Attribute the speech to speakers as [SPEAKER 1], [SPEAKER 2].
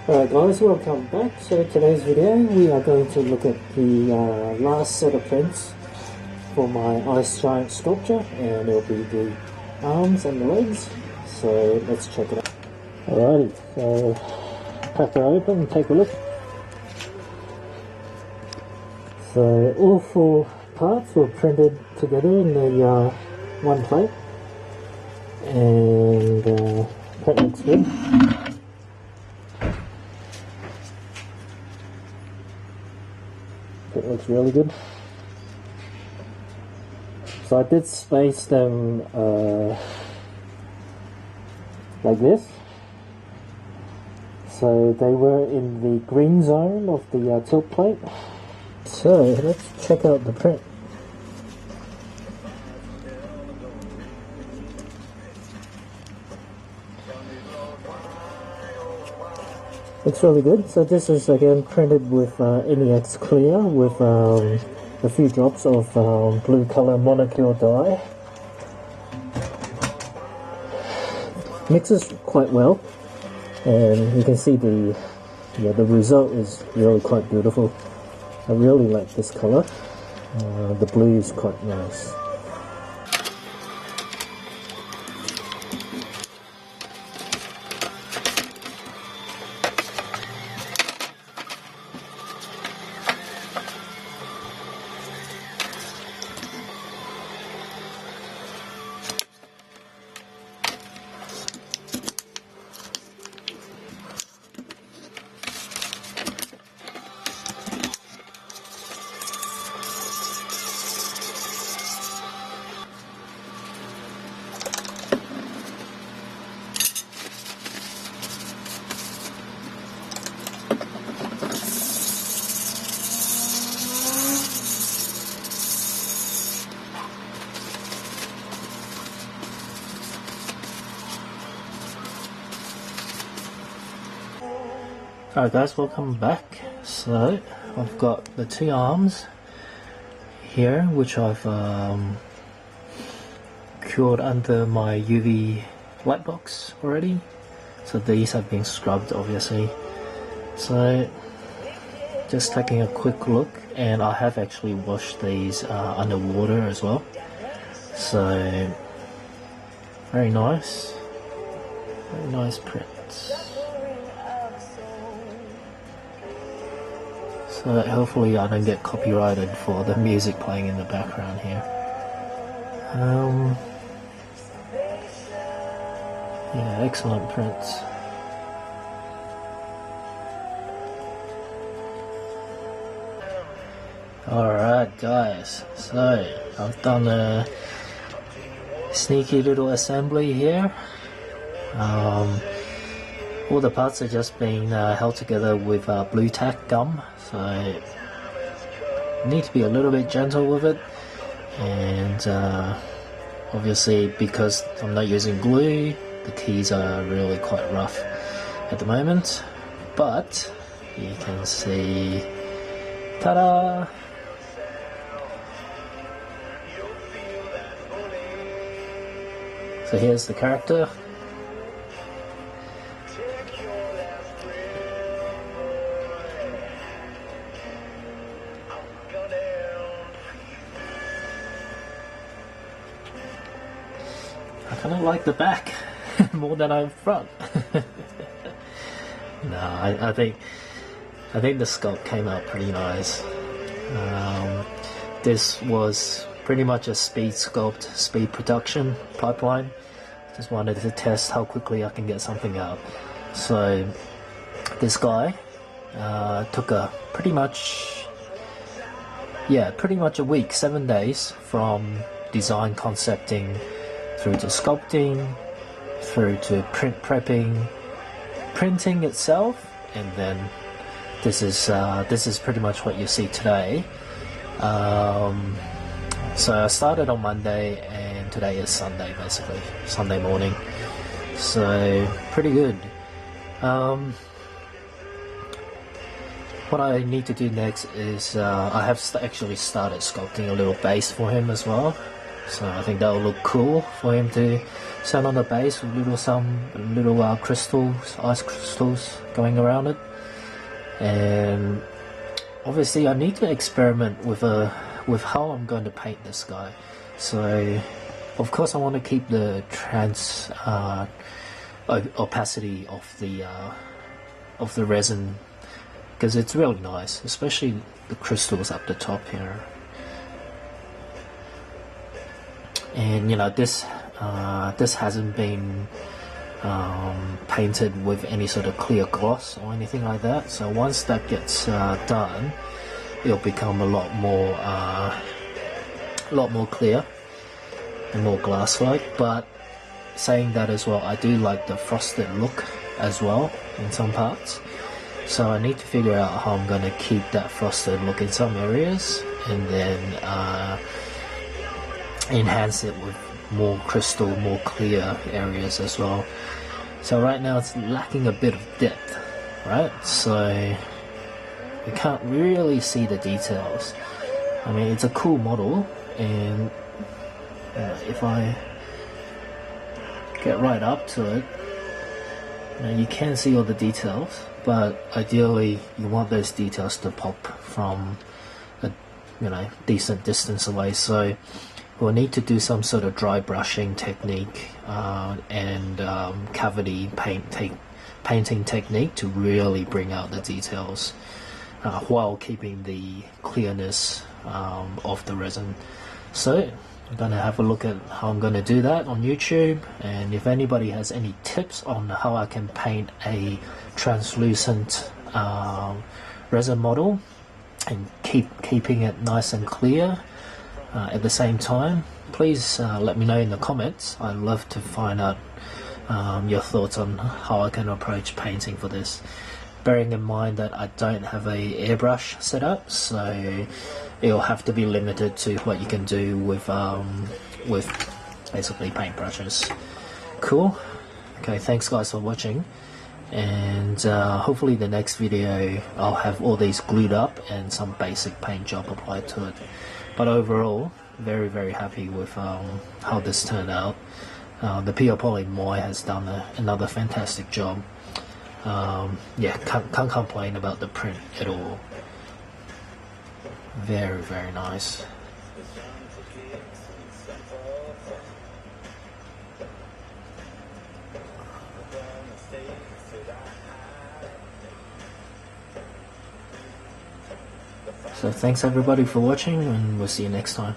[SPEAKER 1] Alright guys, welcome back. So today's video we are going to look at the last set of prints for my ice giant sculpture, and it'll be the arms and the legs. So let's check it out. Alrighty, so crack it open and take a look. So all four parts were printed together in the one plate, and that looks good. It looks really good. So I did space them like this. So they were in the green zone of the tilt plate. So let's check out the print. Looks really good. So this is again printed with NEX clear with a few drops of blue color monocure dye. Mixes quite well, and you can see the result is really quite beautiful. I really like this color. The blue is quite nice. Alright guys, welcome back. So I've got the two arms here, which I've cured under my UV light box already. So these have been scrubbed obviously. So just taking a quick look, and I have actually washed these underwater as well. So very nice prints. So hopefully I don't get copyrighted for the music playing in the background here. Yeah, excellent prints. Alright guys, so I've done a sneaky little assembly here. All the parts are just being held together with blue tack gum, so need to be a little bit gentle with it. And obviously because I'm not using glue, the keys are really quite rough at the moment, but you can see, ta-da! So here's the character. I kind of like the back more than I'm front. No, I think the sculpt came out pretty nice. This was pretty much a speed sculpt, speed production pipeline. Just wanted to test how quickly I can get something out. So this guy took pretty much a week, 7 days from design concepting through to sculpting, through to printing itself, and then this is pretty much what you see today. So I started on Monday, and today is Sunday, basically Sunday morning. So pretty good. What I need to do next is I have actually started sculpting a little base for him as well. So I think that will look cool for him to stand on the base with little crystals, ice crystals going around it. And obviously I need to experiment with how I'm going to paint this guy. So of course I want to keep the opacity of the resin, because it's really nice, especially the crystals up the top here. And you know, this hasn't been painted with any sort of clear gloss or anything like that. So once that gets done, it'll become a lot more clear and more glass-like. But saying that as well, I do like the frosted look as well in some parts. So I need to figure out how I'm going to keep that frosted look in some areas, and then enhance it with more crystal, more clear areas as well. So right now it's lacking a bit of depth, right? So we can't really see the details. I mean, it's a cool model, and if I get right up to it, you can see all the details, but ideally you want those details to pop from a decent distance away. So we'll need to do some sort of dry brushing technique and cavity painting technique to really bring out the details while keeping the clearness of the resin. So I'm going to have a look at how I'm going to do that on YouTube, and if anybody has any tips on how I can paint a translucent resin model and keeping it nice and clear at the same time, please let me know in the comments. I'd love to find out your thoughts on how I can approach painting for this, bearing in mind that I don't have a airbrush set up, so it'll have to be limited to what you can do with basically paintbrushes. Cool. Okay, thanks guys for watching, and hopefully the next video I'll have all these glued up and some basic paint job applied to it. But overall, very, very happy with how this turned out. The Peopoly Moai has done another fantastic job. Yeah, can't complain about the print at all. Very, very nice. So thanks everybody for watching, and we'll see you next time.